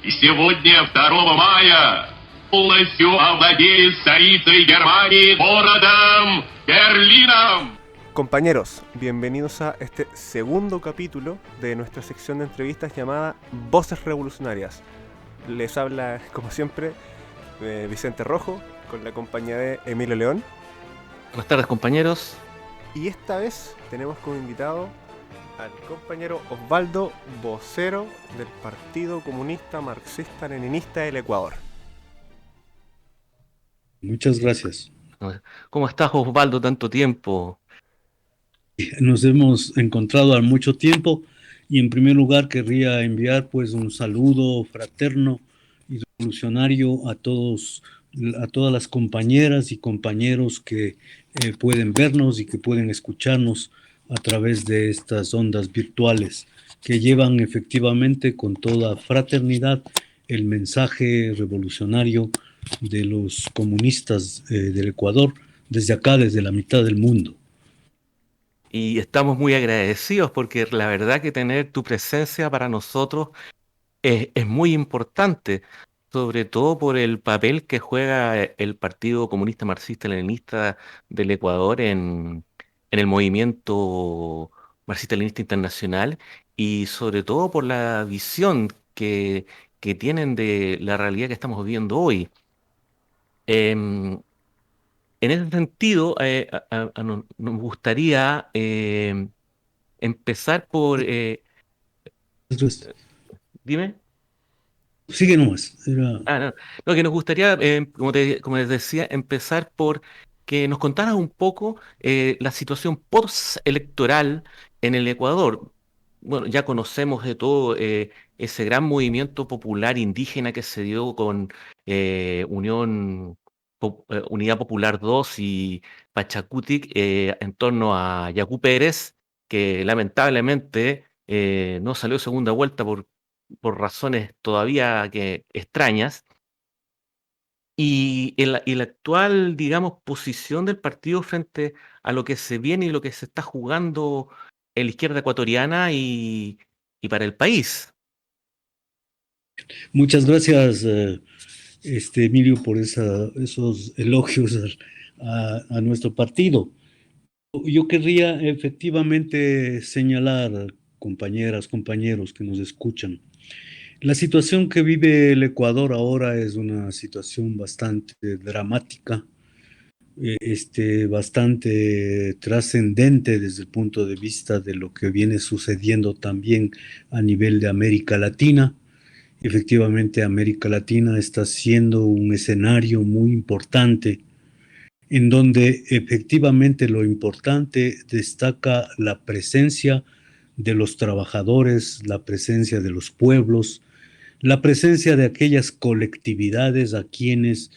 И сегодня, 2 мая, полностью овладели столицей Германии, городом Берлином. Compañeros, bienvenidos a este segundo capítulo de nuestra sección de entrevistas llamada Voces Revolucionarias. Les habla, como siempre, Vicente Rojo, con la compañía de Emilio León. Buenas tardes, compañeros. Y esta vez tenemos como invitado al compañero Osvaldo, vocero del Partido Comunista Marxista-Leninista del Ecuador. Muchas gracias. ¿Cómo estás, Osvaldo? Tanto tiempo. Nos hemos encontrado a mucho tiempo y en primer lugar querría enviar pues un saludo fraterno y revolucionario a todas las compañeras y compañeros que pueden vernos y que pueden escucharnos a través de estas ondas virtuales que llevan efectivamente con toda fraternidad el mensaje revolucionario de los comunistas del Ecuador desde acá, desde la mitad del mundo. Y estamos muy agradecidos porque la verdad que tener tu presencia para nosotros es muy importante, sobre todo por el papel que juega el Partido Comunista Marxista-Leninista del Ecuador en el movimiento marxista-leninista internacional y sobre todo por la visión que tienen de la realidad que estamos viviendo hoy. Em, En ese sentido, nos gustaría empezar por... Entonces, dime. sigue nomás. No, no, que nos gustaría, como les decía, empezar por que nos contaras un poco la situación postelectoral en el Ecuador. Bueno, ya conocemos de todo ese gran movimiento popular indígena que se dio con Unidad Popular 2 y Pachacutic en torno a Yacu Pérez, que lamentablemente no salió segunda vuelta por razones todavía que extrañas, y la actual, digamos, posición del partido frente a lo que se viene y lo que se está jugando en la izquierda ecuatoriana y para el país. Muchas gracias, Emilio, por esos elogios a nuestro partido. Yo querría efectivamente señalar, compañeras, compañeros que nos escuchan, la situación que vive el Ecuador ahora es una situación bastante dramática, bastante trascendente desde el punto de vista de lo que viene sucediendo también a nivel de América Latina. Efectivamente, América Latina está siendo un escenario muy importante en donde efectivamente lo importante destaca la presencia de los trabajadores, la presencia de los pueblos, la presencia de aquellas colectividades a quienes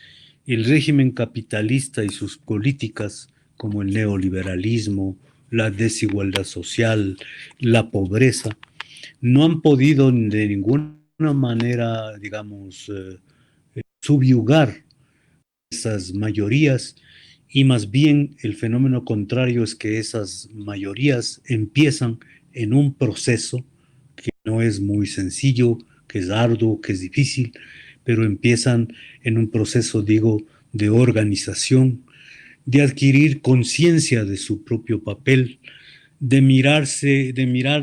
el régimen capitalista y sus políticas, como el neoliberalismo, la desigualdad social, la pobreza, no han podido de ninguna manera, digamos, subyugar esas mayorías, y más bien el fenómeno contrario es que esas mayorías empiezan en un proceso que no es muy sencillo, que es arduo, que es difícil, pero empiezan en un proceso, digo, de organización, de adquirir conciencia de su propio papel, de mirar,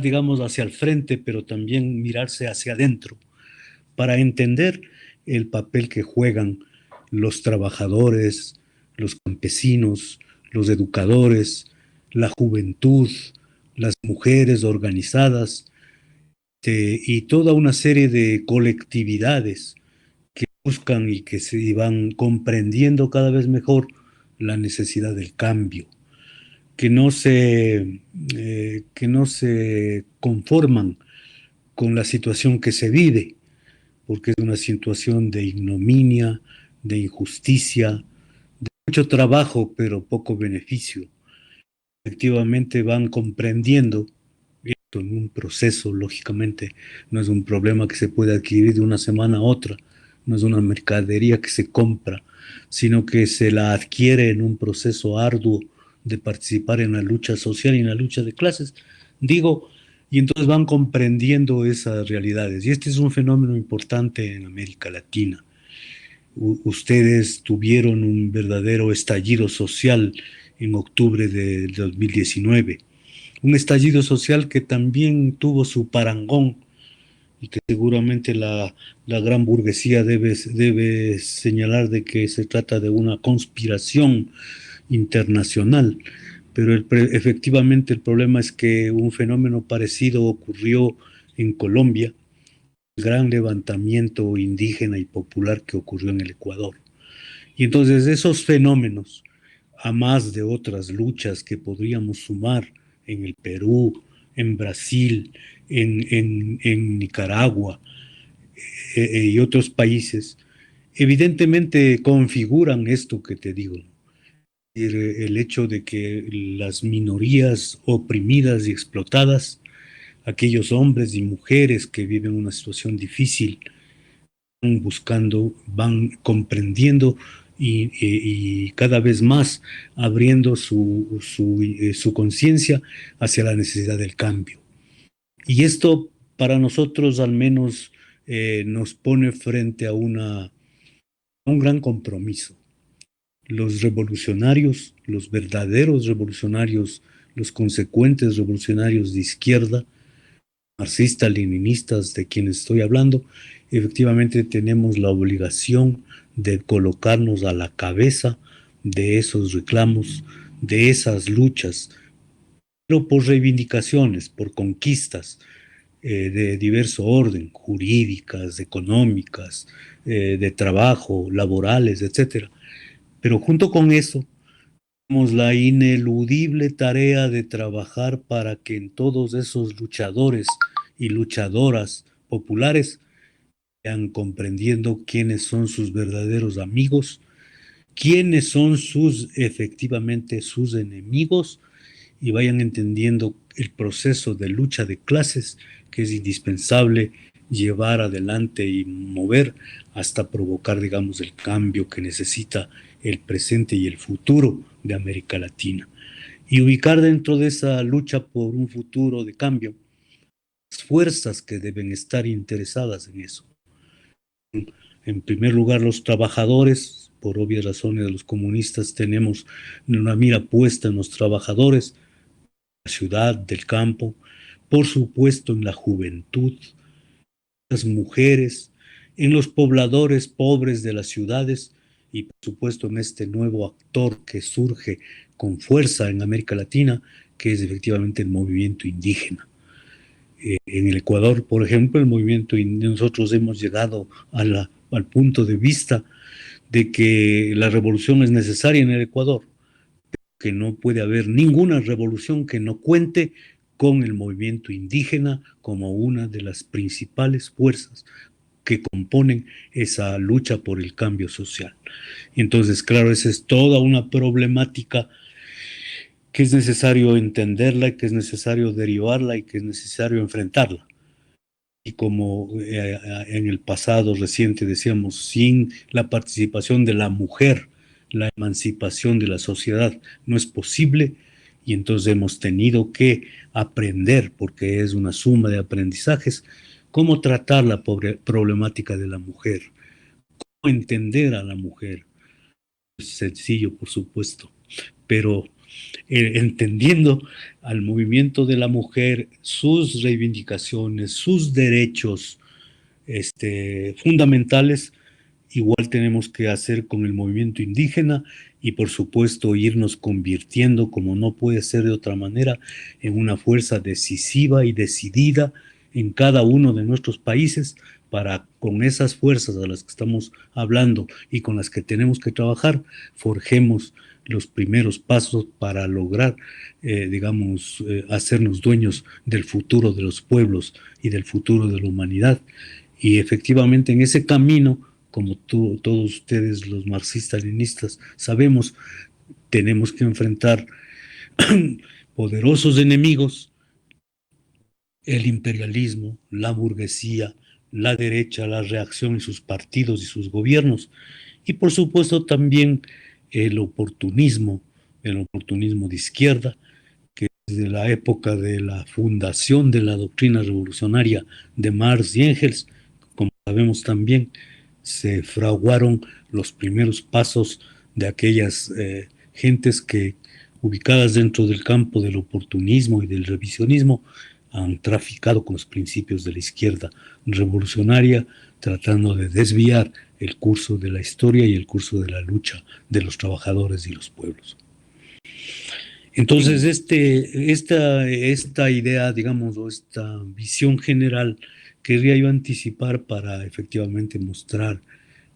digamos, hacia el frente, pero también mirarse hacia adentro, para entender el papel que juegan los trabajadores, los campesinos, los educadores, la juventud, las mujeres organizadas, y toda una serie de colectividades que buscan y que se van comprendiendo cada vez mejor la necesidad del cambio, que no se conforman con la situación que se vive, porque es una situación de ignominia, de injusticia, mucho trabajo, pero poco beneficio. Efectivamente van comprendiendo esto en un proceso, lógicamente, no es un problema que se puede adquirir de una semana a otra, no es una mercadería que se compra, sino que se la adquiere en un proceso arduo de participar en la lucha social y en la lucha de clases. Digo, y entonces van comprendiendo esas realidades. Y este es un fenómeno importante en América Latina. Ustedes tuvieron un verdadero estallido social en octubre del 2019, un estallido social que también tuvo su parangón y que seguramente la gran burguesía debe señalar de que se trata de una conspiración internacional. Pero efectivamente el problema es que un fenómeno parecido ocurrió en Colombia, el gran levantamiento indígena y popular que ocurrió en el Ecuador. Y entonces esos fenómenos, a más de otras luchas que podríamos sumar en el Perú, en Brasil, en Nicaragua y otros países, evidentemente configuran esto que te digo, ¿no? El hecho de que las minorías oprimidas y explotadas, aquellos hombres y mujeres que viven una situación difícil, van buscando, van comprendiendo y cada vez más abriendo su conciencia hacia la necesidad del cambio. Y esto para nosotros al menos nos pone frente a un gran compromiso. Los revolucionarios, los verdaderos revolucionarios, los consecuentes revolucionarios de izquierda, marxistas, leninistas de quienes estoy hablando, efectivamente tenemos la obligación de colocarnos a la cabeza de esos reclamos, de esas luchas, pero por reivindicaciones, por conquistas de diverso orden, jurídicas, económicas, de trabajo, laborales, etcétera. Pero junto con eso, tenemos la ineludible tarea de trabajar para que en todos esos luchadores y luchadoras populares vayan comprendiendo quiénes son sus verdaderos amigos, quiénes son efectivamente sus enemigos, y vayan entendiendo el proceso de lucha de clases que es indispensable llevar adelante y mover hasta provocar, digamos, el cambio que necesita el presente y el futuro de América Latina. Y ubicar dentro de esa lucha por un futuro de cambio las fuerzas que deben estar interesadas en eso. En primer lugar, los trabajadores, por obvias razones los comunistas tenemos una mira puesta en los trabajadores, la ciudad, del campo, por supuesto en la juventud, las mujeres, en los pobladores pobres de las ciudades y por supuesto en este nuevo actor que surge con fuerza en América Latina, que es efectivamente el movimiento indígena. En el Ecuador, por ejemplo, el movimiento indígena, nosotros hemos llegado al punto de vista de que la revolución es necesaria en el Ecuador, que no puede haber ninguna revolución que no cuente con el movimiento indígena como una de las principales fuerzas que componen esa lucha por el cambio social. Entonces, claro, esa es toda una problemática que es necesario entenderla, que es necesario derivarla y que es necesario enfrentarla. Y como en el pasado reciente decíamos, sin la participación de la mujer, la emancipación de la sociedad no es posible, y entonces hemos tenido que aprender, porque es una suma de aprendizajes, cómo tratar la problemática de la mujer, cómo entender a la mujer. Es sencillo, por supuesto, pero entendiendo al movimiento de la mujer, sus reivindicaciones, sus derechos fundamentales, igual tenemos que hacer con el movimiento indígena y por supuesto irnos convirtiendo, como no puede ser de otra manera, en una fuerza decisiva y decidida en cada uno de nuestros países para con esas fuerzas a las que estamos hablando y con las que tenemos que trabajar, forjemos los primeros pasos para lograr, hacernos dueños del futuro de los pueblos y del futuro de la humanidad. Y efectivamente en ese camino, como todos ustedes los marxistas-leninistas sabemos, tenemos que enfrentar poderosos enemigos, el imperialismo, la burguesía, la derecha, la reacción y sus partidos y sus gobiernos, y por supuesto también el oportunismo de izquierda, que desde la época de la fundación de la doctrina revolucionaria de Marx y Engels, como sabemos también, se fraguaron los primeros pasos de aquellas gentes que, ubicadas dentro del campo del oportunismo y del revisionismo, han traficado con los principios de la izquierda revolucionaria, tratando de desviar el curso de la historia y el curso de la lucha de los trabajadores y los pueblos. Entonces, esta idea, digamos, o esta visión general, querría yo anticipar para efectivamente mostrar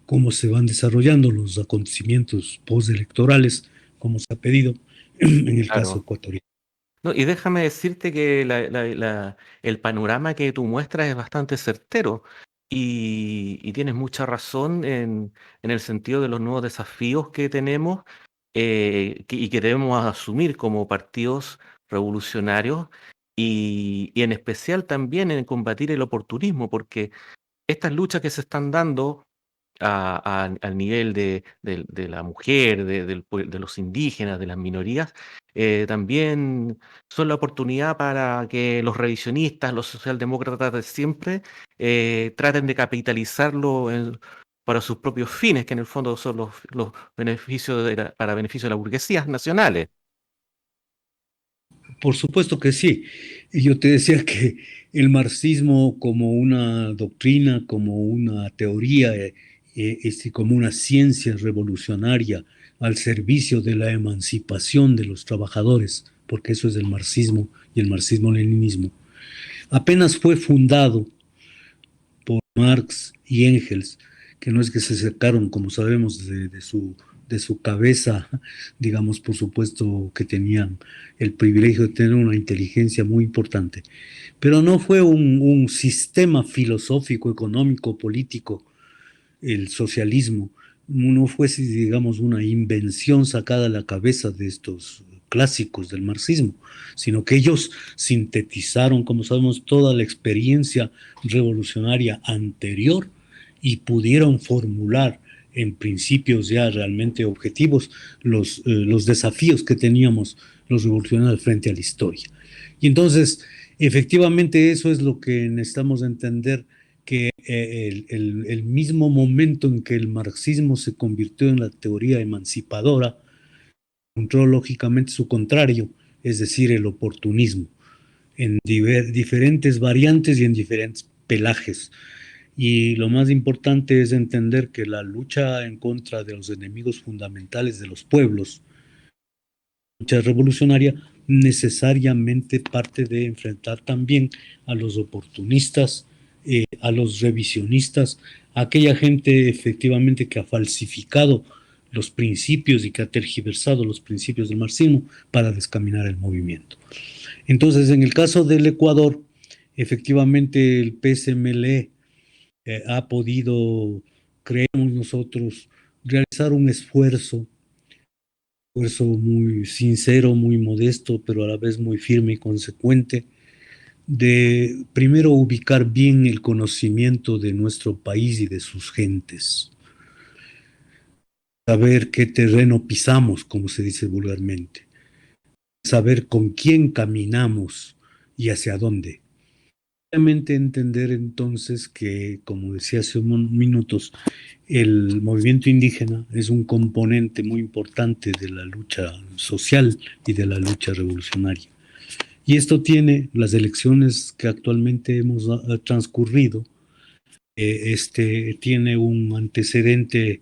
cómo se van desarrollando los acontecimientos postelectorales, como se ha pedido en el caso Claro. ecuatoriano. No, y déjame decirte que el panorama que tú muestras es bastante certero y tienes mucha razón en el sentido de los nuevos desafíos que tenemos y que debemos asumir como partidos revolucionarios y en especial también en combatir el oportunismo, porque estas luchas que se están dando al nivel de la mujer, de los indígenas, de las minorías, también son la oportunidad para que los revisionistas, los socialdemócratas de siempre, traten de capitalizarlo para sus propios fines, que en el fondo son los beneficios para beneficio de las burguesías nacionales. Por supuesto que sí. Y yo te decía que el marxismo como una doctrina, como una teoría, como una ciencia revolucionaria al servicio de la emancipación de los trabajadores, porque eso es el marxismo y el marxismo-leninismo, apenas fue fundado por Marx y Engels, que no es que se sacaron, como sabemos, de su cabeza, digamos, por supuesto que tenían el privilegio de tener una inteligencia muy importante, pero no fue un sistema filosófico, económico, político, el socialismo, no fue, digamos, una invención sacada de la cabeza de estos clásicos del marxismo, sino que ellos sintetizaron, como sabemos, toda la experiencia revolucionaria anterior y pudieron formular en principios ya realmente objetivos los desafíos que teníamos los revolucionarios frente a la historia. Y entonces, efectivamente, eso es lo que necesitamos entender, que el mismo momento en que el marxismo se convirtió en la teoría emancipadora, encontró lógicamente su contrario, es decir, el oportunismo, en diferentes variantes y en diferentes pelajes. Y lo más importante es entender que la lucha en contra de los enemigos fundamentales de los pueblos, la lucha revolucionaria, necesariamente parte de enfrentar también a los oportunistas, a los revisionistas, a aquella gente efectivamente que ha falsificado los principios y que ha tergiversado los principios del marxismo para descaminar el movimiento. Entonces, en el caso del Ecuador, efectivamente el PSMLE ha podido, creemos nosotros, realizar un esfuerzo muy sincero, muy modesto, pero a la vez muy firme y consecuente, de primero ubicar bien el conocimiento de nuestro país y de sus gentes, saber qué terreno pisamos, como se dice vulgarmente, saber con quién caminamos y hacia dónde. Obviamente entender entonces que, como decía hace unos minutos, el movimiento indígena es un componente muy importante de la lucha social y de la lucha revolucionaria. Y esto tiene las elecciones que actualmente hemos transcurrido, tiene un antecedente,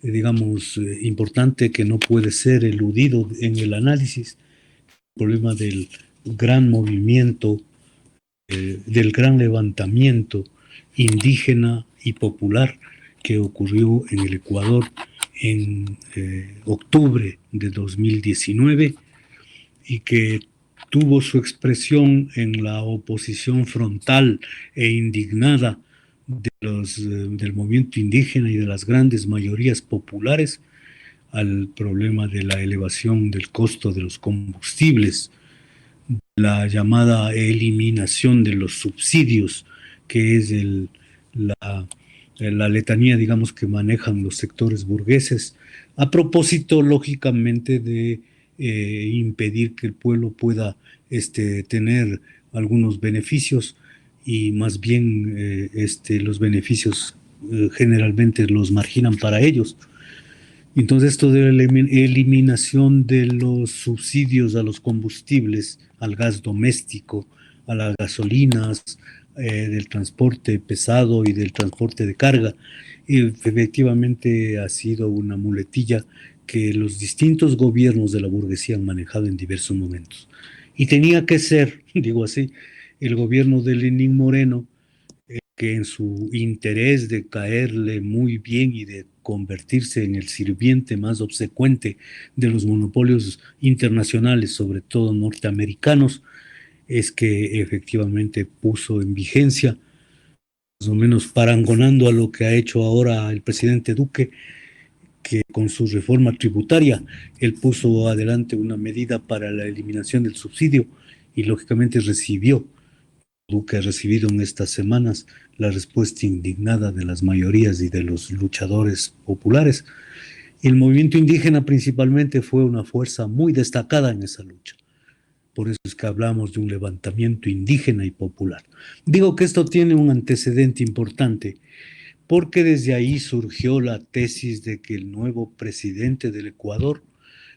digamos, importante que no puede ser eludido en el análisis, el problema del gran movimiento, del gran levantamiento indígena y popular que ocurrió en el Ecuador en octubre de 2019 y que tuvo su expresión en la oposición frontal e indignada del movimiento indígena y de las grandes mayorías populares al problema de la elevación del costo de los combustibles, la llamada eliminación de los subsidios, que es la letanía, digamos, que manejan los sectores burgueses, a propósito, lógicamente, de impedir que el pueblo pueda tener algunos beneficios y más bien los beneficios generalmente los marginan para ellos. Entonces, esto de la eliminación de los subsidios a los combustibles, al gas doméstico, a las gasolinas, del transporte pesado y del transporte de carga, efectivamente ha sido una muletilla que los distintos gobiernos de la burguesía han manejado en diversos momentos. Y tenía que ser, digo así, el gobierno de Lenín Moreno, que en su interés de caerle muy bien y de convertirse en el sirviente más obsecuente de los monopolios internacionales, sobre todo norteamericanos, es que efectivamente puso en vigencia, más o menos parangonando a lo que ha hecho ahora el presidente Duque, que con su reforma tributaria, él puso adelante una medida para la eliminación del subsidio y lógicamente Duque ha recibido en estas semanas la respuesta indignada de las mayorías y de los luchadores populares. Y el movimiento indígena principalmente fue una fuerza muy destacada en esa lucha. Por eso es que hablamos de un levantamiento indígena y popular. Digo que esto tiene un antecedente importante, porque desde ahí surgió la tesis de que el nuevo presidente del Ecuador,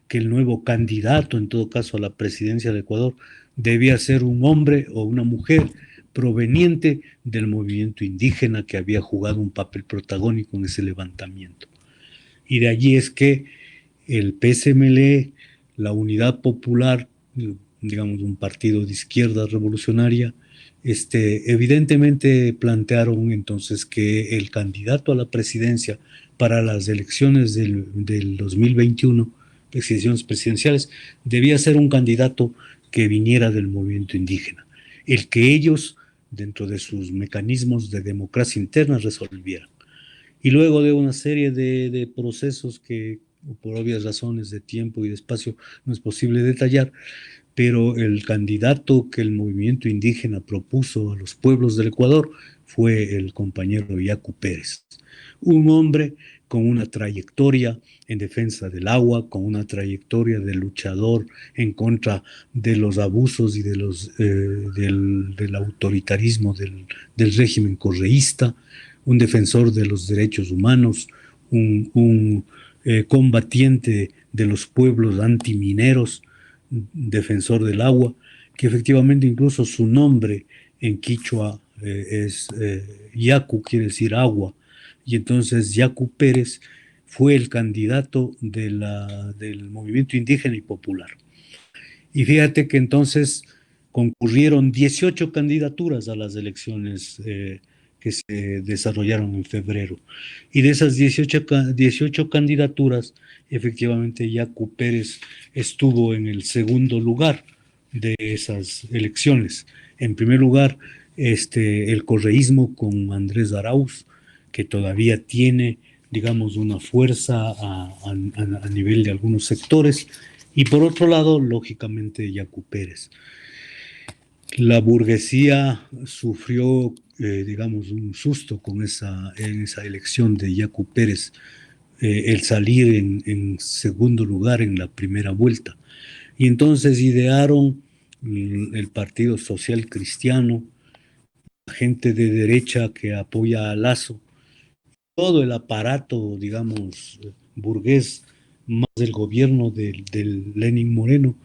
que el nuevo candidato, en todo caso, a la presidencia del Ecuador, debía ser un hombre o una mujer proveniente del movimiento indígena que había jugado un papel protagónico en ese levantamiento. Y de allí es que el PSML, la Unidad Popular, digamos un partido de izquierda revolucionaria, evidentemente plantearon entonces que el candidato a la presidencia para las elecciones del 2021, elecciones presidenciales, debía ser un candidato que viniera del movimiento indígena, el que ellos, dentro de sus mecanismos de democracia interna, resolvieran. Y luego de una serie de procesos que, por obvias razones de tiempo y de espacio, no es posible detallar, pero el candidato que el movimiento indígena propuso a los pueblos del Ecuador fue el compañero Yacu Pérez, un hombre con una trayectoria en defensa del agua, con una trayectoria de luchador en contra de los abusos y del autoritarismo del régimen correísta, un defensor de los derechos humanos, un combatiente de los pueblos antimineros, defensor del agua, que efectivamente incluso su nombre en quichua es Yacu, quiere decir agua, y entonces Yacu Pérez fue el candidato del movimiento indígena y popular. Y fíjate que entonces concurrieron 18 candidaturas a las elecciones que se desarrollaron en febrero. Y de esas 18 candidaturas, efectivamente Yacu Pérez estuvo en el segundo lugar de esas elecciones. En primer lugar, el correísmo con Andrés Arauz, que todavía tiene, digamos, una fuerza a nivel de algunos sectores, y por otro lado, lógicamente, Yacu Pérez. La burguesía sufrió, digamos, un susto en esa elección de Yacu Pérez, el salir en segundo lugar en la primera vuelta. Y entonces idearon el Partido Social Cristiano, gente de derecha que apoya a Lazo, todo el aparato, digamos, burgués, más del gobierno del Lenín Moreno,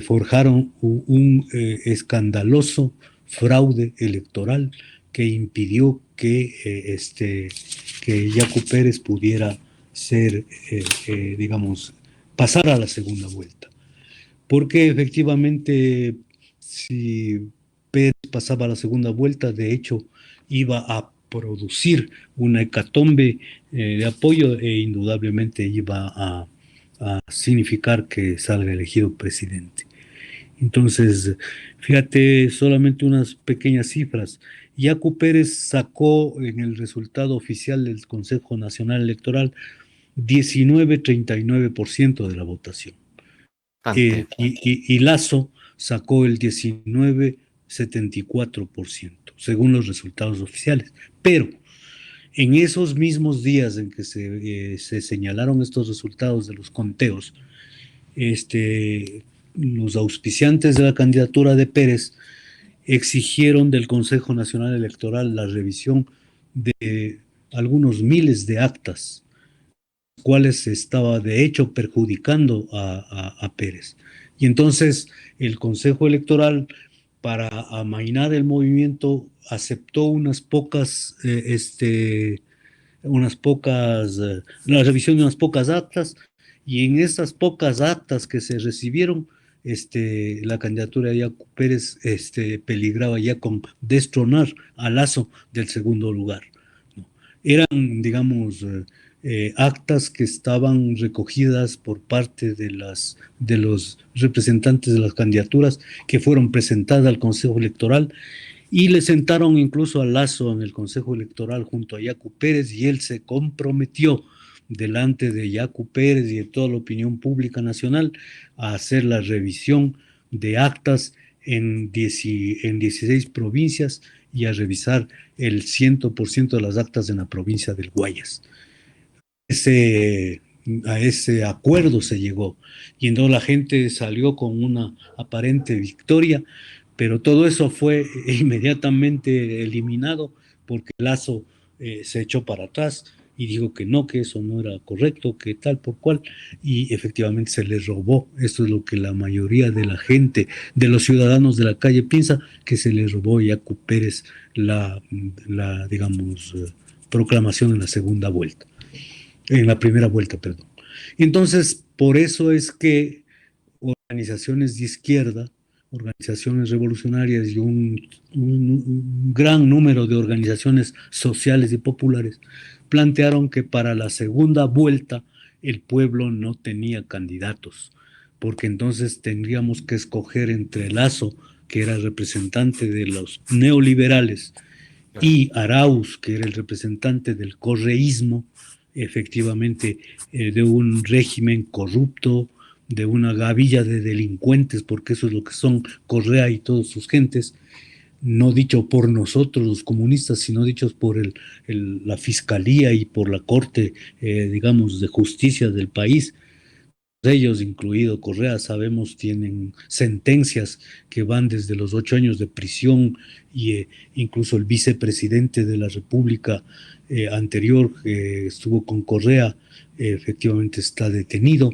forjaron un escandaloso fraude electoral que impidió que Yacu Pérez pudiera ser, digamos, pasar a la segunda vuelta. Porque efectivamente, si Pérez pasaba a la segunda vuelta, de hecho, iba a producir una hecatombe de apoyo e indudablemente iba a significar que salga elegido presidente. Entonces, fíjate, solamente unas pequeñas cifras. Yacu Pérez sacó en el resultado oficial del Consejo Nacional Electoral 19,39% de la votación. Y Lazo sacó el 19,74%, según los resultados oficiales. Pero en esos mismos días en que se señalaron estos resultados de los conteos, los auspiciantes de la candidatura de Pérez exigieron del Consejo Nacional Electoral la revisión de algunos miles de actas, cuales estaba de hecho perjudicando a Pérez. Y entonces el Consejo Electoral, para amainar el movimiento, aceptó la revisión de unas pocas actas, y en esas pocas actas que se recibieron, la candidatura de Yacu Pérez peligraba ya con destronar a Lasso del segundo lugar, ¿no? Eran, digamos, actas que estaban recogidas por parte de los representantes de las candidaturas que fueron presentadas al Consejo Electoral, y le sentaron incluso a Lasso en el Consejo Electoral junto a Yacu Pérez, y él se comprometió delante de Yacu Pérez y de toda la opinión pública nacional a hacer la revisión de actas en 16 provincias y a revisar el 100% de las actas en la provincia del Guayas. A ese acuerdo se llegó, y entonces la gente salió con una aparente victoria, pero todo eso fue inmediatamente eliminado porque Lasso se echó para atrás y dijo que no, que eso no era correcto, que tal por cual, y efectivamente se les robó. Esto es lo que la mayoría de la gente, de los ciudadanos de la calle, piensa, que se les robó a Yacu Pérez digamos, proclamación en la segunda vuelta. En la primera vuelta, perdón. Entonces, por eso es que organizaciones de izquierda, organizaciones revolucionarias y un gran número de organizaciones sociales y populares plantearon que para la segunda vuelta el pueblo no tenía candidatos, porque entonces tendríamos que escoger entre Lasso, que era el representante de los neoliberales, y Arauz, que era el representante del correísmo, efectivamente, de un régimen corrupto, de una gavilla de delincuentes, porque eso es lo que son Correa y todas sus gentes, no dicho por nosotros los comunistas, sino dichos por la fiscalía y por la corte, digamos, de justicia del país. Ellos, incluido Correa, sabemos, tienen sentencias que van desde los 8 años de prisión, y incluso el vicepresidente de la República anterior, que estuvo con Correa, efectivamente está detenido.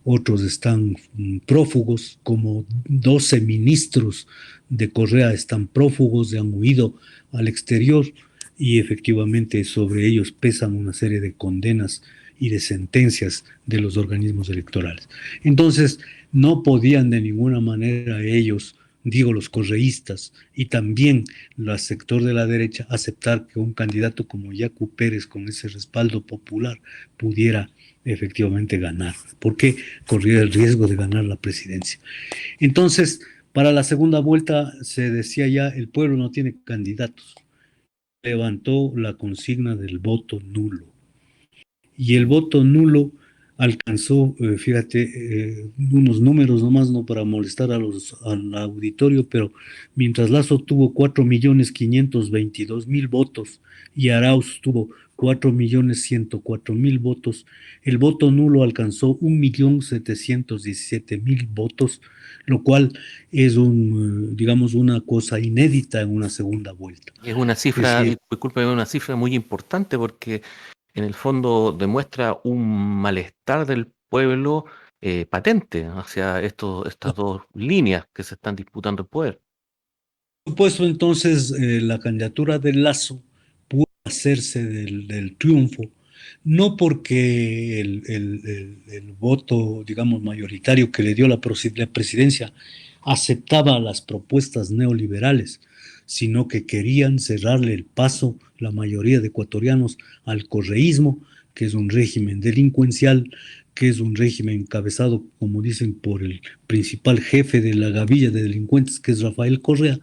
Otros están prófugos, como 12 ministros de Correa están prófugos, han huido al exterior, y efectivamente sobre ellos pesan una serie de condenas y de sentencias de los organismos electorales. Entonces, no podían de ninguna manera ellos, digo los correístas, y también el sector de la derecha, aceptar que un candidato como Yacu Pérez, con ese respaldo popular, pudiera efectivamente ganar, porque corría el riesgo de ganar la presidencia. Entonces, para la segunda vuelta se decía ya, el pueblo no tiene candidatos. Levantó la consigna del voto nulo. Y el voto nulo alcanzó, fíjate, unos números nomás, no para molestar al auditorio, pero mientras Lasso tuvo 4.522.000 votos y Arauz tuvo 4.104.000 votos, el voto nulo alcanzó 1.717.000 votos, lo cual es digamos, una cosa inédita en una segunda vuelta. Es una Es cifra, decir, disculpe, es una cifra muy importante porque en el fondo demuestra un malestar del pueblo patente hacia estas dos líneas que se están disputando el poder. supuesto, entonces, la candidatura de Lasso pudo hacerse del triunfo, no porque el voto, digamos, mayoritario que le dio la presidencia aceptaba las propuestas neoliberales, sino que querían cerrarle el paso, la mayoría de ecuatorianos, al correísmo, que es un régimen delincuencial, que es un régimen encabezado, como dicen, por el principal jefe de la gavilla de delincuentes, que es Rafael Correa.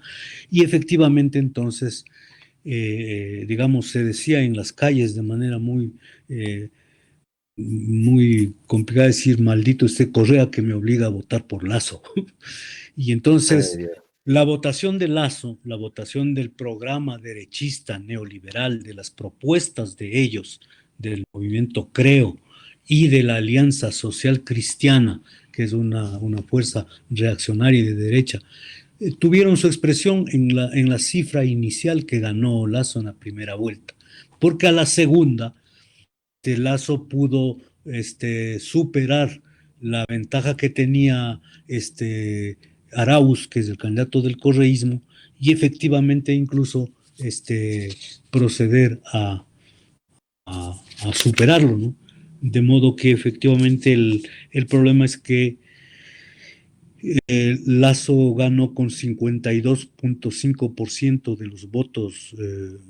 Y efectivamente, entonces, digamos, se decía en las calles de manera muy complicada, decir: maldito este Correa que me obliga a votar por Lasso. Y entonces, la votación de Lasso, la votación del programa derechista neoliberal, de las propuestas de ellos, del movimiento Creo y de la Alianza Social Cristiana, que es una fuerza reaccionaria y de derecha, tuvieron su expresión en la cifra inicial que ganó Lasso en la primera vuelta, porque a la segunda Lasso pudo superar la ventaja que tenía Arauz, que es el candidato del correísmo, y efectivamente incluso proceder a superarlo, ¿no? De modo que efectivamente el problema es que Lasso ganó con 52.5% de los votos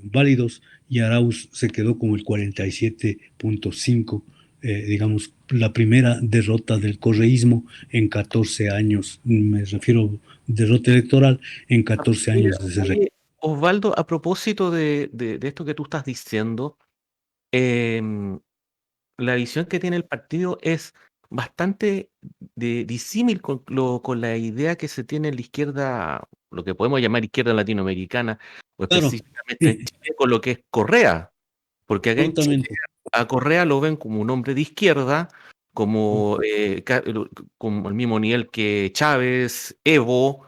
válidos y Arauz se quedó con el 47.5%, digamos, la primera derrota del correísmo en 14 años, me refiero derrota electoral en 14 Oye, años desde oye, Osvaldo, a propósito de esto que tú estás diciendo, em, la visión que tiene el partido es bastante disímil con la idea que se tiene en la izquierda, lo que podemos llamar izquierda latinoamericana, o Claro, específicamente en Chile, con lo que es Correa. Porque acá en Chile absolutamente. a Correa lo ven como un hombre de izquierda, como el mismo nivel que Chávez, Evo,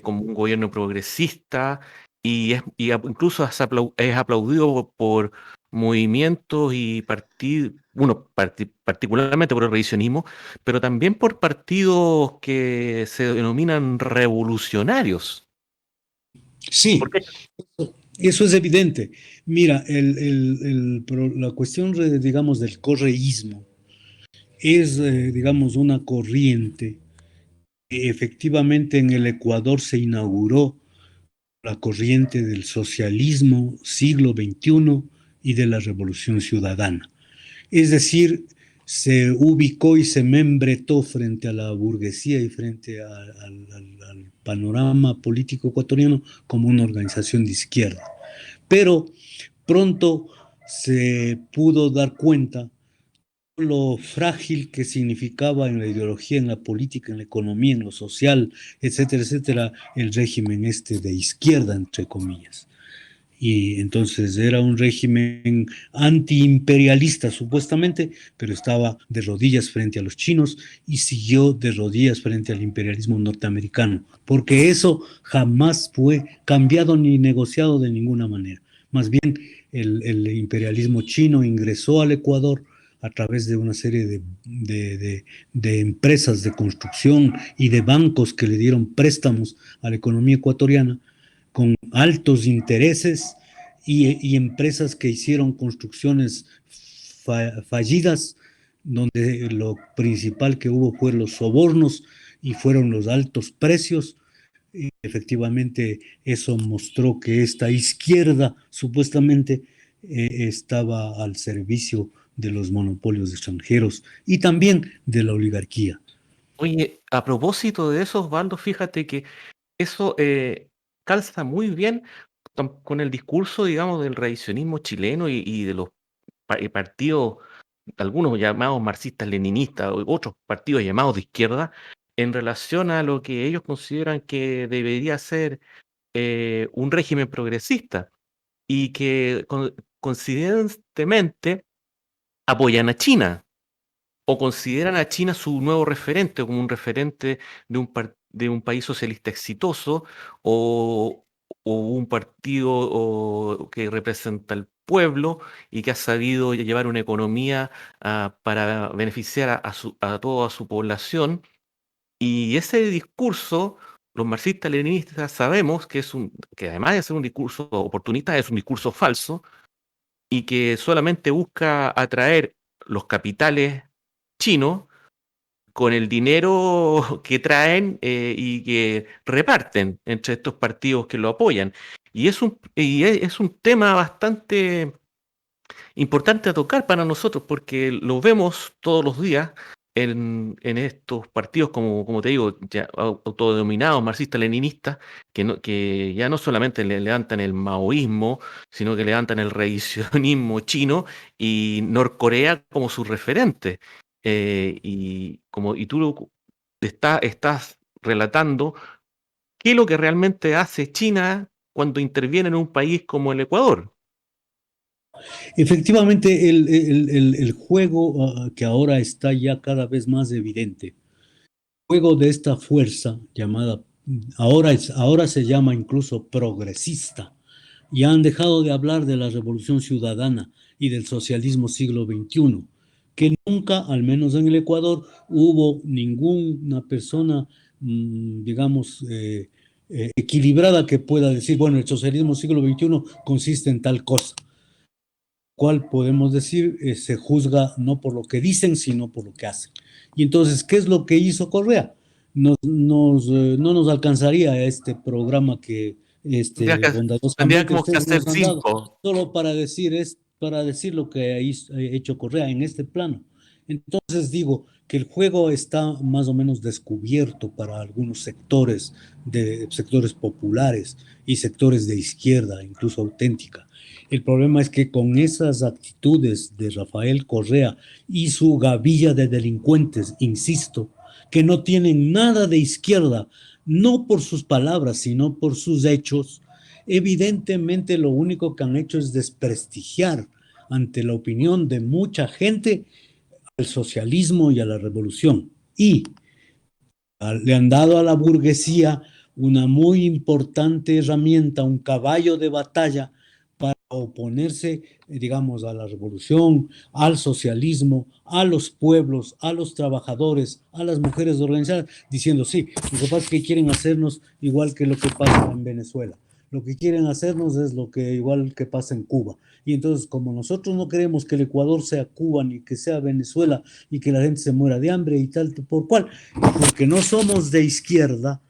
como un gobierno progresista, incluso es aplaudido por movimientos y partidos, bueno, particularmente por el revisionismo, pero también por partidos que se denominan revolucionarios. ¿Por Sí, qué? eso es evidente. Mira, la cuestión, digamos, del correísmo es, digamos, una corriente. Efectivamente, en el Ecuador se inauguró la corriente del socialismo siglo XXI y de la revolución ciudadana. Es decir, se ubicó y se membretó frente a la burguesía y frente al panorama político ecuatoriano como una organización de izquierda. Pero pronto se pudo dar cuenta lo frágil que significaba en la ideología, en la política, en la economía, en lo social, etcétera, etcétera, el régimen de izquierda, entre comillas. Y entonces era un régimen antiimperialista supuestamente, pero estaba de rodillas frente a los chinos y siguió de rodillas frente al imperialismo norteamericano, porque eso jamás fue cambiado ni negociado de ninguna manera. Más bien, el imperialismo chino ingresó al Ecuador a través de una serie de empresas de construcción y de bancos que le dieron préstamos a la economía ecuatoriana con altos intereses y empresas que hicieron construcciones fallidas, donde lo principal que hubo fue los sobornos y fueron los altos precios. Y efectivamente, eso mostró que esta izquierda supuestamente estaba al servicio de los monopolios extranjeros y también de la oligarquía. Oye, a propósito de eso, Osvaldo, fíjate que eso calza muy bien con el discurso, digamos, del revisionismo chileno y de los partidos, algunos llamados marxistas-leninistas, o otros partidos llamados de izquierda, en relación a lo que ellos consideran que debería ser un régimen progresista y que coincidentemente apoyan a China o consideran a China su nuevo referente, como un referente de un país socialista exitoso o, o un partido que representa al pueblo y que ha sabido llevar una economía para beneficiar a toda su población. Y ese discurso, los marxistas-leninistas sabemos que además de ser un discurso oportunista, es un discurso falso y que solamente busca atraer los capitales chinos con el dinero que traen y que reparten entre estos partidos que lo apoyan. Y es un tema bastante importante a tocar para nosotros porque lo vemos todos los días en estos partidos, como te digo, ya autodenominados marxistas-leninistas, que ya no solamente le levantan el maoísmo, sino que levantan el revisionismo chino y Norcorea como su referente. Y tú estás relatando qué es lo que realmente hace China cuando interviene en un país como el Ecuador. Efectivamente, el juego que ahora está ya cada vez más evidente Juego de esta fuerza llamada, ahora se llama incluso progresista, y han dejado de hablar de la revolución ciudadana y del socialismo siglo XXI, que nunca, al menos en el Ecuador, hubo ninguna persona, digamos, equilibrada que pueda decir, bueno, el socialismo siglo XXI consiste en tal cosa, cual podemos decir se juzga no por lo que dicen, sino por lo que hacen. Y entonces, ¿qué es lo que hizo Correa? No nos alcanzaría este programa que Tendría que, bondadosamente tendríamos que ustedes hacer nos han dado, cinco. solo para decir lo que ha hecho Correa en este plano. Entonces digo que el juego está más o menos descubierto para algunos sectores populares y sectores de izquierda, incluso auténtica. El problema es que con esas actitudes de Rafael Correa y su gavilla de delincuentes, insisto, que no tienen nada de izquierda, no por sus palabras, sino por sus hechos, evidentemente lo único que han hecho es desprestigiar ante la opinión de mucha gente al socialismo y a la revolución. Y le han dado a la burguesía una muy importante herramienta, un caballo de batalla para oponerse, digamos, a la revolución, al socialismo, a los pueblos, a los trabajadores, a las mujeres organizadas, diciendo, sí, lo que pasa es que quieren hacernos igual que lo que pasa en Venezuela. Lo que quieren hacernos es lo que igual que pasa en Cuba. Y entonces, como nosotros no queremos que el Ecuador sea Cuba ni que sea Venezuela y que la gente se muera de hambre y tal, por cual, porque no somos de izquierda,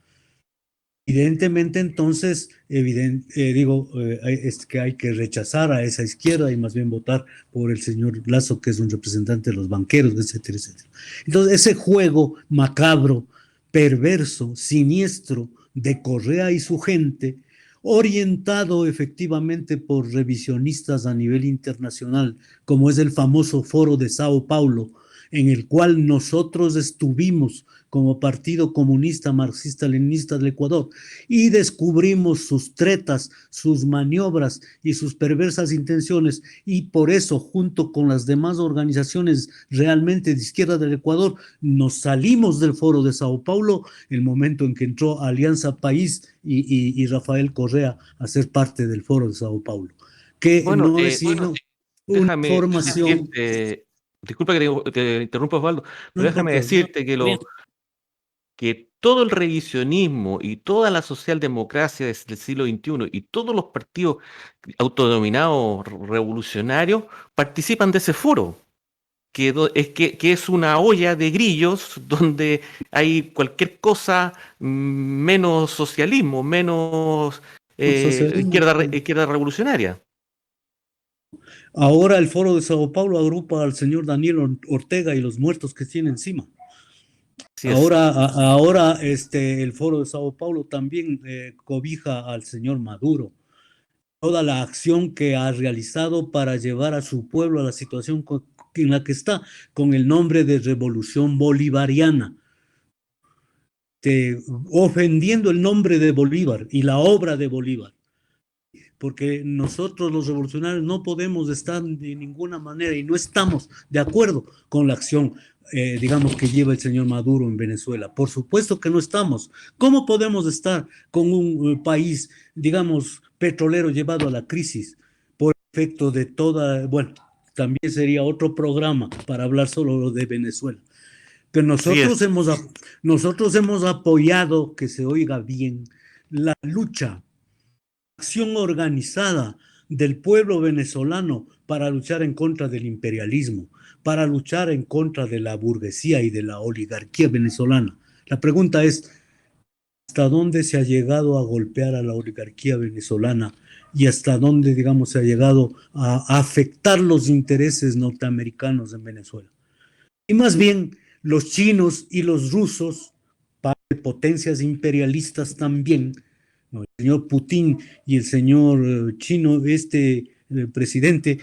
evidentemente entonces, es que hay que rechazar a esa izquierda y más bien votar por el señor Lazo, que es un representante de los banqueros, etcétera, etcétera. Entonces, ese juego macabro, perverso, siniestro de Correa y su gente, orientado efectivamente por revisionistas a nivel internacional, como es el famoso Foro de Sao Paulo, en el cual nosotros estuvimos como Partido Comunista Marxista-Leninista del Ecuador y descubrimos sus tretas, sus maniobras y sus perversas intenciones, y por eso, junto con las demás organizaciones realmente de izquierda del Ecuador, nos salimos del Foro de Sao Paulo el momento en que entró Alianza País y Rafael Correa a ser parte del Foro de Sao Paulo, que Bueno, no es sino una déjame formación, decirte, disculpa que te interrumpa, Osvaldo, no pero déjame importa. decirte que todo el revisionismo y toda la socialdemocracia del siglo XXI y todos los partidos autodenominados revolucionarios participan de ese foro, que es una olla de grillos donde hay cualquier cosa menos socialismo, menos Socialismo. izquierda revolucionaria. Ahora el Foro de Sao Paulo agrupa al señor Daniel Ortega y los muertos que tiene encima. Así es. Ahora el Foro de Sao Paulo también cobija al señor Maduro. Toda la acción que ha realizado para llevar a su pueblo a la situación en la que está, con el nombre de Revolución Bolivariana, ofendiendo el nombre de Bolívar y la obra de Bolívar, porque nosotros los revolucionarios no podemos estar de ninguna manera y no estamos de acuerdo con la acción, digamos, que lleva el señor Maduro en Venezuela. Por supuesto que no estamos. ¿Cómo podemos estar con un país, digamos, petrolero llevado a la crisis por efecto de toda, bueno, también sería otro programa para hablar solo de Venezuela? Pero Así es. nosotros hemos apoyado, que se oiga bien, la lucha, acción organizada del pueblo venezolano para luchar en contra del imperialismo, para luchar en contra de la burguesía y de la oligarquía venezolana. La pregunta es, ¿hasta dónde se ha llegado a golpear a la oligarquía venezolana y hasta dónde, digamos, se ha llegado a afectar los intereses norteamericanos en Venezuela? Y más bien, los chinos y los rusos, potencias imperialistas también, ¿no? El señor Putin y el señor chino, presidente,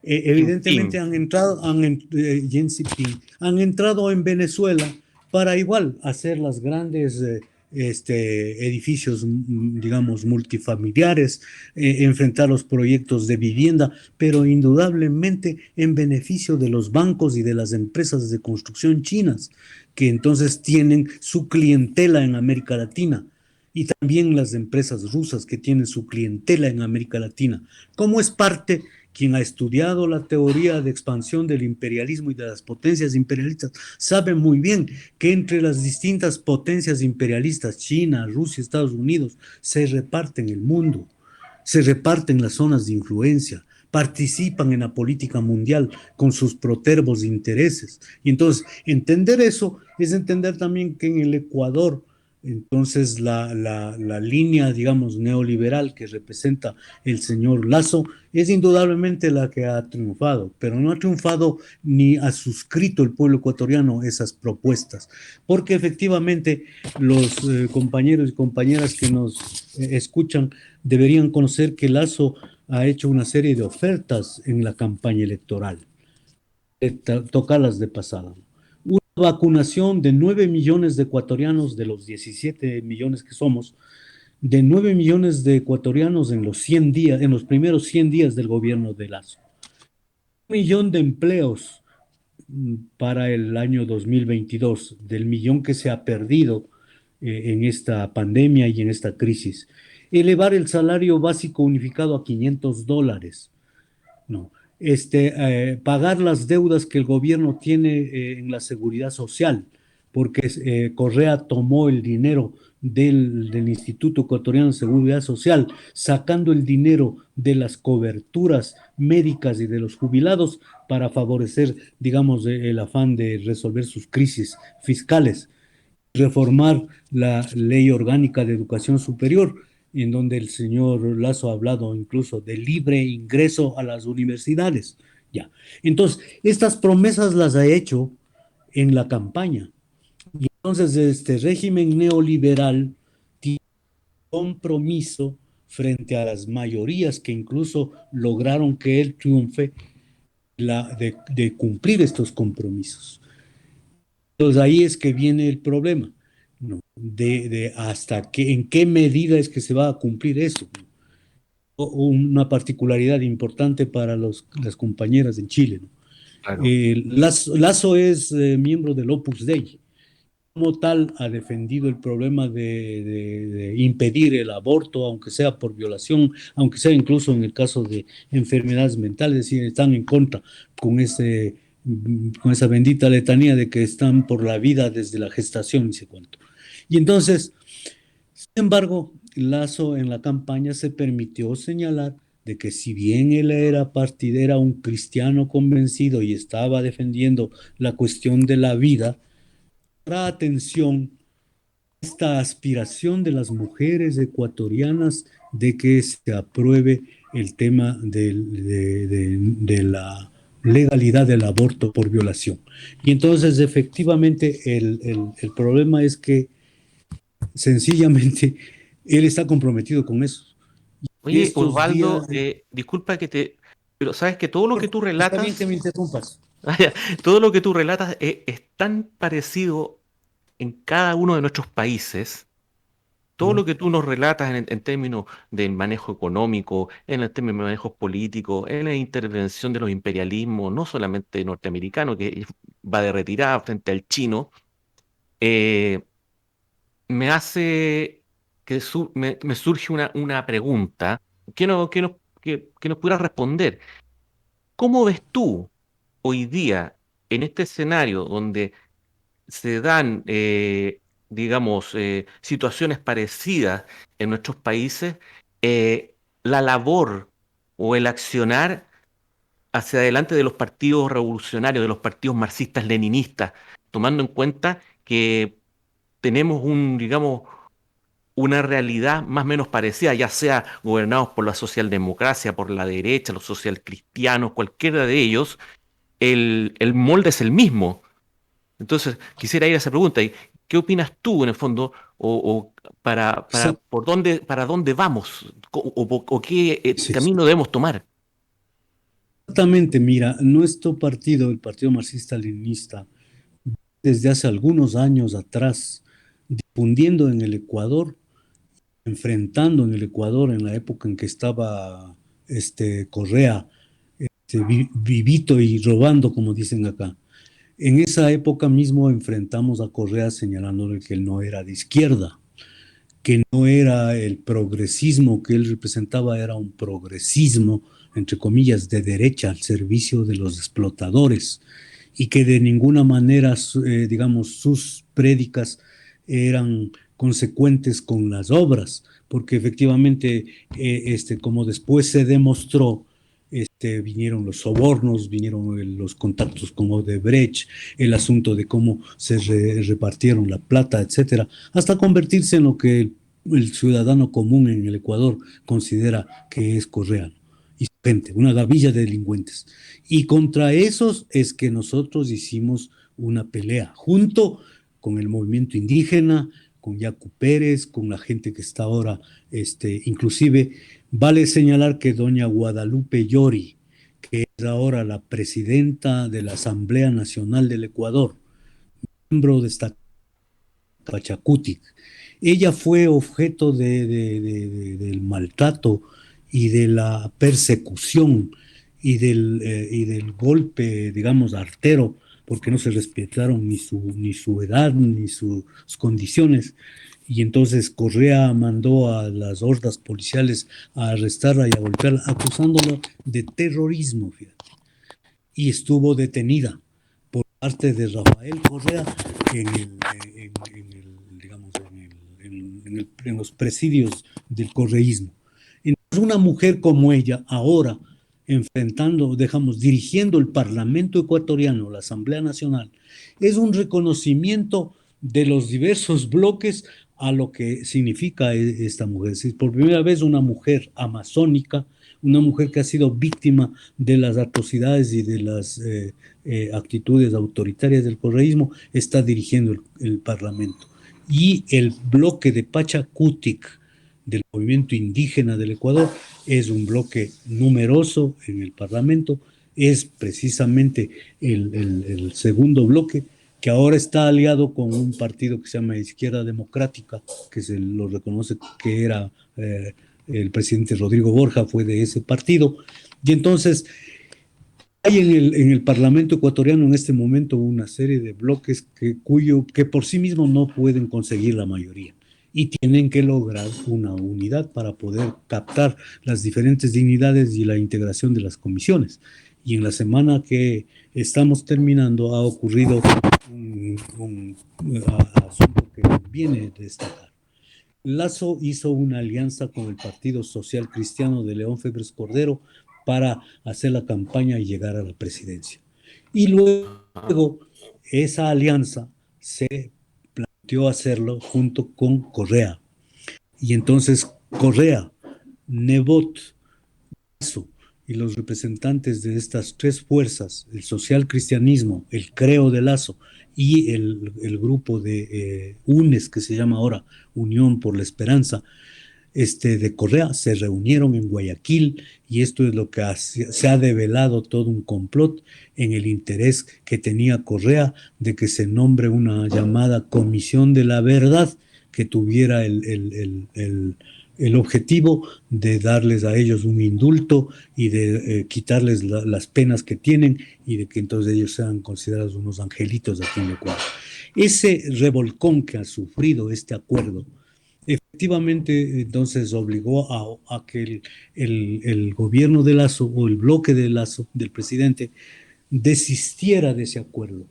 evidentemente Jinping. Xi Jinping, han entrado en Venezuela para igual hacer las grandes edificios, digamos, multifamiliares, enfrentar los proyectos de vivienda, pero indudablemente en beneficio de los bancos y de las empresas de construcción chinas, que entonces tienen su clientela en América Latina, y también las empresas rusas que tienen su clientela en América Latina. ¿Cómo es parte? Quien ha estudiado la teoría de expansión del imperialismo y de las potencias imperialistas sabe muy bien que entre las distintas potencias imperialistas, China, Rusia, Estados Unidos, se reparten el mundo, se reparten las zonas de influencia, participan en la política mundial con sus protervos intereses. Y entonces, entender eso es entender también que en el Ecuador, entonces la línea, digamos, neoliberal que representa el señor Lazo es indudablemente la que ha triunfado, pero no ha triunfado ni ha suscrito el pueblo ecuatoriano esas propuestas, porque efectivamente los compañeros y compañeras que nos escuchan deberían conocer que Lazo ha hecho una serie de ofertas en la campaña electoral, tocarlas de pasada. Una vacunación de 9 millones de ecuatorianos, de los 17 millones que somos, de 9 millones de ecuatorianos en los 100 días, en los primeros 100 días del gobierno de Lazo. 1 millón de empleos para el año 2022, del millón que se ha perdido en esta pandemia y en esta crisis. Elevar el salario básico unificado a $500, ¿no? Pagar las deudas que el gobierno tiene en la seguridad social, porque Correa tomó el dinero del Instituto Ecuatoriano de Seguridad Social, sacando el dinero de las coberturas médicas y de los jubilados para favorecer, digamos, el afán de resolver sus crisis fiscales, reformar la ley orgánica de educación superior, en donde el señor Lazo ha hablado incluso de libre ingreso a las universidades. Ya. Entonces, estas promesas las ha hecho en la campaña. Y entonces, este régimen neoliberal tiene compromiso frente a las mayorías que incluso lograron que él triunfe de cumplir estos compromisos. Entonces ahí es que viene el problema, ¿no? De hasta en qué medida es que se va a cumplir eso, ¿no? Una particularidad importante para las compañeras en Chile, ¿no? Claro. Lazo es miembro del Opus Dei. Como tal, ha defendido el problema de impedir el aborto, aunque sea por violación, aunque sea incluso en el caso de enfermedades mentales, es decir, están en contra con con esa bendita letanía de que están por la vida desde la gestación y sé cuánto. Y entonces, sin embargo, Lazo en la campaña se permitió señalar de que si bien él era partidera, un cristiano convencido y estaba defendiendo la cuestión de la vida, atención esta aspiración de las mujeres ecuatorianas de que se apruebe el tema de la legalidad del aborto por violación. Y entonces, efectivamente, el problema es que sencillamente él está comprometido con eso. Y Oye, estos días, Osvaldo, disculpa que te... Pero sabes que todo lo que tú está bien que relatas, me interrumpas. todo lo que tú relatas es tan parecido en cada uno de nuestros países. Todo ¿No? lo que tú nos relatas en términos del manejo económico, en el término de manejos políticos, en la intervención de los imperialismos, no solamente norteamericano, que va de retirada frente al chino, eh, me hace me surge una pregunta que nos pudieras responder. ¿Cómo ves tú hoy día en este escenario donde se dan, digamos, situaciones parecidas en nuestros países, la labor o el accionar hacia adelante de los partidos revolucionarios, de los partidos marxistas-leninistas, tomando en cuenta que tenemos digamos, una realidad más o menos parecida, ya sea gobernados por la socialdemocracia, por la derecha, los socialcristianos, cualquiera de ellos, el molde es el mismo. Entonces, quisiera ir a esa pregunta. ¿Y qué opinas tú, en el fondo, o para dónde vamos, o qué Sí, sí. camino debemos tomar? Exactamente, mira, nuestro partido, el Partido Marxista-Leninista, desde hace algunos años atrás, difundiendo en el Ecuador, enfrentando en el Ecuador en la época en que estaba Correa, vivito y robando, como dicen acá. En esa época mismo enfrentamos a Correa señalándole que él no era de izquierda, que no era el progresismo que él representaba, era un progresismo, entre comillas, de derecha al servicio de los explotadores y que de ninguna manera, digamos, sus prédicas eran consecuentes con las obras, porque efectivamente, como después se demostró, vinieron los sobornos, vinieron los contactos con Odebrecht, el asunto de cómo se repartieron la plata, etcétera, hasta convertirse en lo que el ciudadano común en el Ecuador considera que es Correa y su gente, una gavilla de delincuentes. Y contra esos es que nosotros hicimos una pelea, junto con el movimiento indígena, con Yacu Pérez, con la gente que está ahora, inclusive vale señalar que doña Guadalupe Llori, que es ahora la presidenta de la Asamblea Nacional del Ecuador, miembro de esta Pachacutic, ella fue objeto del maltrato y de la persecución y del golpe, digamos, artero, porque no se respetaron ni su edad ni sus condiciones. Y entonces Correa mandó a las hordas policiales a arrestarla y a golpearla, acusándola de terrorismo, fíjate. Y estuvo detenida por parte de Rafael Correa en el, digamos, en los presidios del correísmo. Entonces, una mujer como ella, ahora enfrentando, digamos, dirigiendo el Parlamento ecuatoriano, la Asamblea Nacional, es un reconocimiento de los diversos bloques a lo que significa esta mujer. Es por primera vez una mujer amazónica, una mujer que ha sido víctima de las atrocidades y de las actitudes autoritarias del correísmo, está dirigiendo el Parlamento. Y el bloque de Pachacutic, del movimiento indígena del Ecuador, es un bloque numeroso en el Parlamento, es precisamente el segundo bloque que ahora está aliado con un partido que se llama Izquierda Democrática, que se lo reconoce que era el presidente Rodrigo Borja, fue de ese partido, y entonces hay en el Parlamento ecuatoriano en este momento una serie de bloques que por sí mismos no pueden conseguir la mayoría y tienen que lograr una unidad para poder captar las diferentes dignidades y la integración de las comisiones. Y en la semana que estamos terminando ha ocurrido un asunto que viene de destacar. Lazo hizo una alianza con el Partido Social Cristiano de León Febres Cordero para hacer la campaña y llegar a la presidencia. Y luego esa alianza se planteó hacerlo junto con Correa. Y entonces Correa, Nebot, Lazo y los representantes de estas tres fuerzas, el social cristianismo, el Creo de Lazo y el grupo de UNES, que se llama ahora Unión por la Esperanza, de Correa, se reunieron en Guayaquil y esto es lo que se ha develado todo un complot en el interés que tenía Correa de que se nombre una llamada Comisión de la Verdad que tuviera el objetivo de darles a ellos un indulto y de quitarles las penas que tienen y de que entonces ellos sean considerados unos angelitos aquí en Ecuador. Ese revolcón que ha sufrido este acuerdo efectivamente entonces obligó a que el gobierno de Lazo o el bloque de Lazo del presidente desistiera de ese acuerdo,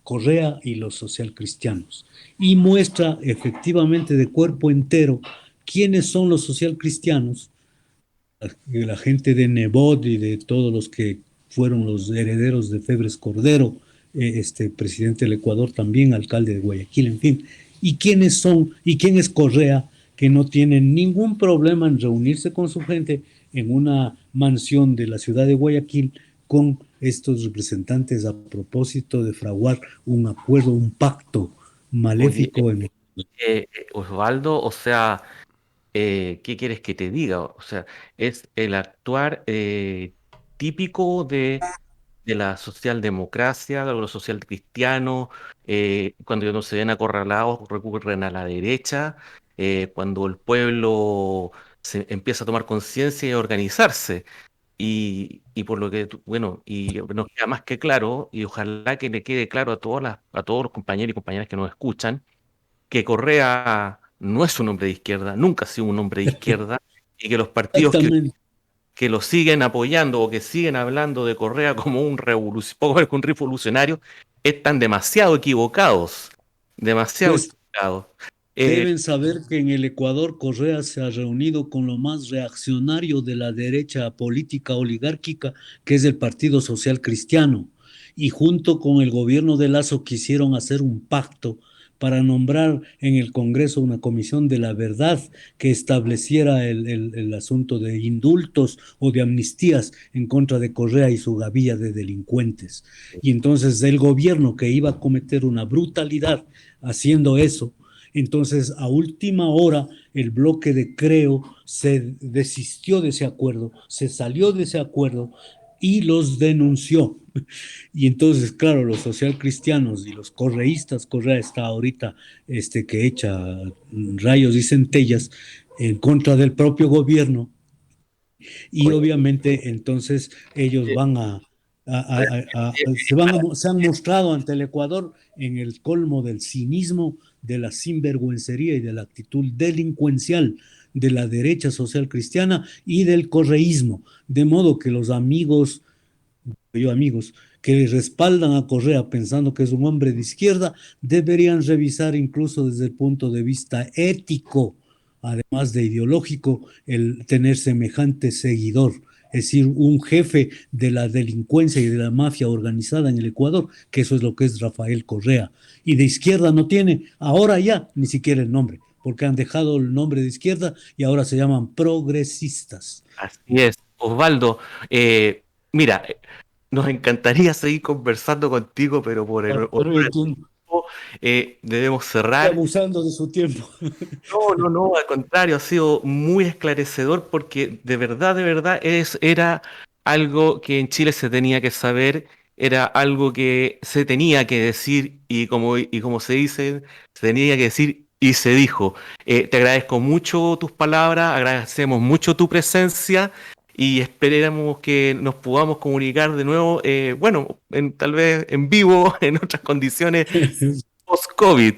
Correa y los socialcristianos, y muestra efectivamente de cuerpo entero quiénes son los socialcristianos, la gente de Nebot y de todos los que fueron los herederos de Febres Cordero, presidente del Ecuador también, alcalde de Guayaquil, en fin, y quiénes son, y quién es Correa, que no tiene ningún problema en reunirse con su gente en una mansión de la ciudad de Guayaquil con estos representantes a propósito de fraguar un acuerdo, un pacto maléfico Oye, en el... Osvaldo, o sea, ¿qué quieres que te diga? O sea, es el actuar típico de de la socialdemocracia, de los socialcristianos, cuando no se ven acorralados recurren a la derecha, cuando el pueblo se empieza a tomar conciencia y a organizarse. Y por lo que, bueno, y nos queda más que claro, y ojalá que le quede claro a todos los compañeros y compañeras que nos escuchan, que Correa no es un hombre de izquierda, nunca ha sido un hombre de izquierda, y que los partidos Exactamente. que lo siguen apoyando o que siguen hablando de Correa como poco menos que un revolucionario, están demasiado equivocados, demasiado Pues equivocados. deben saber que en el Ecuador Correa se ha reunido con lo más reaccionario de la derecha política oligárquica, que es el Partido Social Cristiano, y junto con el gobierno de Lazo quisieron hacer un pacto para nombrar en el Congreso una comisión de la verdad que estableciera el asunto de indultos o de amnistías en contra de Correa y su gavilla de delincuentes. Y entonces el gobierno que iba a cometer una brutalidad haciendo eso, entonces, a última hora, el bloque de Creo se desistió de ese acuerdo, se salió de ese acuerdo y los denunció. Y entonces, claro, los socialcristianos y los correístas, Correa está ahorita que echa rayos y centellas en contra del propio gobierno y Oye, obviamente entonces ellos van se han mostrado ante el Ecuador en el colmo del cinismo, de la sinvergüencería y de la actitud delincuencial de la derecha social cristiana y del correísmo, de modo que los amigos, que respaldan a Correa pensando que es un hombre de izquierda, deberían revisar incluso desde el punto de vista ético, además de ideológico, el tener semejante seguidor, es decir, un jefe de la delincuencia y de la mafia organizada en el Ecuador, que eso es lo que es Rafael Correa. Y de izquierda no tiene, ahora ya, ni siquiera el nombre, porque han dejado el nombre de izquierda y ahora se llaman progresistas. así es, Osvaldo. Mira, nos encantaría seguir conversando contigo, pero por el Pero honor al entiendo, tiempo, debemos estoy cerrar. abusando de su tiempo. No, no, no, al contrario, ha sido muy esclarecedor porque de verdad, era algo que en Chile se tenía que saber, era algo que se tenía que decir y como se dice, se tenía que decir y se dijo. Te agradezco mucho tus palabras, agradecemos mucho tu presencia y esperamos que nos podamos comunicar de nuevo, bueno, tal vez en vivo, en otras condiciones post-COVID.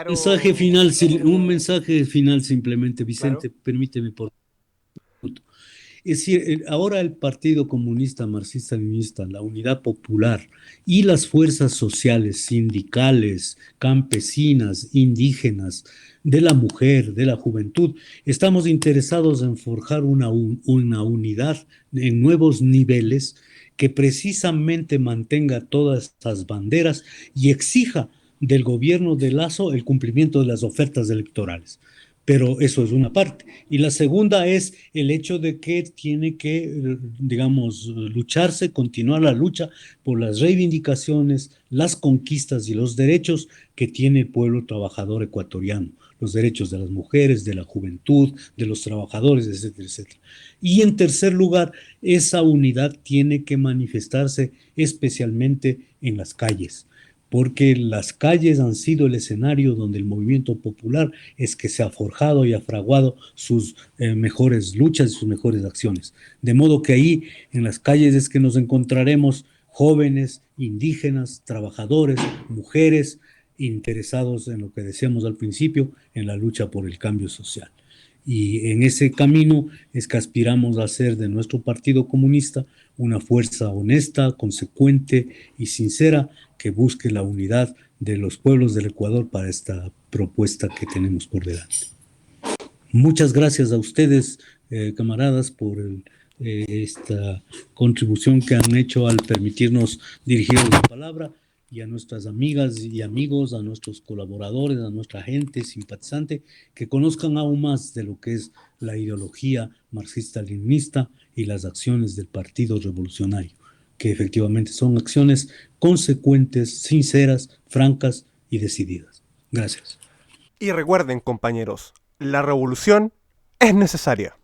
Mensaje Claro. final, un mensaje final simplemente, Claro. Vicente, permíteme por minuto. Es decir, ahora el Partido Comunista Marxista-Leninista, la Unidad Popular y las fuerzas sociales, sindicales, campesinas, indígenas, de la mujer, de la juventud, estamos interesados en forjar una unidad en nuevos niveles que precisamente mantenga todas estas banderas y exija del gobierno de Lazo el cumplimiento de las ofertas electorales. Pero eso es una parte. Y la segunda es el hecho de que tiene que, digamos, lucharse, continuar la lucha por las reivindicaciones, las conquistas y los derechos que tiene el pueblo trabajador ecuatoriano, los derechos de las mujeres, de la juventud, de los trabajadores, etcétera, etcétera. Y en tercer lugar, esa unidad tiene que manifestarse especialmente en las calles, porque las calles han sido el escenario donde el movimiento popular es que se ha forjado y ha fraguado sus mejores luchas y sus mejores acciones. De modo que ahí, en las calles, es que nos encontraremos jóvenes, indígenas, trabajadores, mujeres, interesados en lo que decíamos al principio, en la lucha por el cambio social. Y en ese camino es que aspiramos a hacer de nuestro Partido Comunista una fuerza honesta, consecuente y sincera que busque la unidad de los pueblos del Ecuador para esta propuesta que tenemos por delante. Muchas gracias a ustedes, camaradas, por esta contribución que han hecho al permitirnos dirigir la palabra, y a nuestras amigas y amigos, a nuestros colaboradores, a nuestra gente simpatizante, que conozcan aún más de lo que es la ideología marxista-leninista y las acciones del Partido Revolucionario, que efectivamente son acciones consecuentes, sinceras, francas y decididas. Gracias. Y recuerden, compañeros, la revolución es necesaria.